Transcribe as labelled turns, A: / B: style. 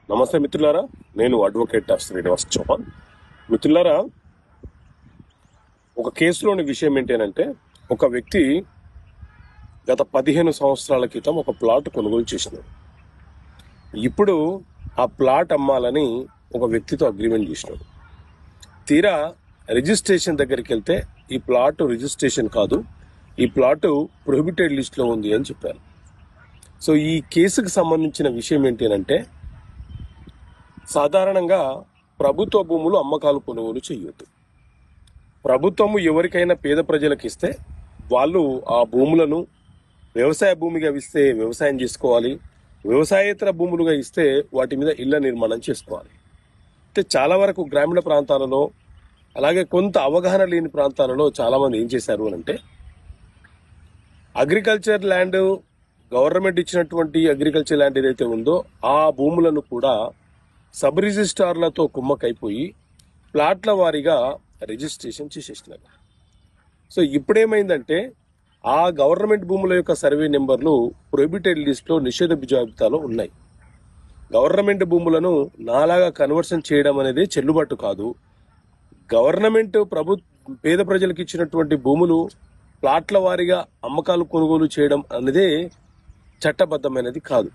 A: నమస్తే మిత్రులారా, నేను అడ్వకేట్ శ్రీనివాస్ చౌహాన్. మిత్రులారా, ఒక కేసులోని విషయం ఏంటంటే, ఒక వ్యక్తి గత 15 సంవత్సరాల క్రితం ఒక ప్లాట్ కొనుగోలు చేసినాడు. ఇప్పుడు ఆ ప్లాట్ అమ్మాలని ఒక వ్యక్తితో అగ్రిమెంట్ చేసినాడు. తీరా రిజిస్ట్రేషన్ దగ్గరికి వెళ్తే ఈ ప్లాట్ రిజిస్ట్రేషన్ కాదు, ఈ ప్లాట్ ప్రొహిబిటెడ్ లిస్ట్లో ఉంది అని చెప్పారు. సో ఈ కేసుకు సంబంధించిన విషయం ఏంటంటే, సాధారణంగా ప్రభుత్వ భూములు అమ్మకాలు కొనుగోలు చేయొద్దు. ప్రభుత్వము ఎవరికైనా పేద ప్రజలకు ఇస్తే వాళ్ళు ఆ భూములను వ్యవసాయ భూమిగా ఇస్తే వ్యవసాయం చేసుకోవాలి, వ్యవసాయేతర భూములుగా ఇస్తే వాటి మీద ఇళ్ల నిర్మాణం చేసుకోవాలి. అయితే చాలా వరకు గ్రామీణ ప్రాంతాలలో, అలాగే కొంత అవగాహన లేని ప్రాంతాలలో చాలా మంది ఏం చేశారు అని అంటే, అగ్రికల్చర్ ల్యాండ్, గవర్నమెంట్ ఇచ్చినటువంటి అగ్రికల్చర్ ల్యాండ్ ఏదైతే ఉందో ఆ భూములను కూడా సబ్ రిజిస్ట్రార్లతో కుమ్మకైపోయి ప్లాట్ల వారీగా రిజిస్ట్రేషన్ చేసేసినారు. సో ఇప్పుడేమైందంటే, ఆ గవర్నమెంట్ భూముల యొక్క సర్వే నెంబర్లు ప్రొహిబిటెడ్ లిస్ట్లో నిషేధ జాబితాలో ఉన్నాయి. గవర్నమెంట్ భూములను నాలాగా కన్వర్షన్ చేయడం అనేది చెల్లుబాటు కాదు. గవర్నమెంట్ పేద ప్రజలకు ఇచ్చినటువంటి భూములు ప్లాట్ల వారీగా అమ్మకాలు కొనుగోలు చేయడం అనేది చట్టబద్ధమైనది కాదు.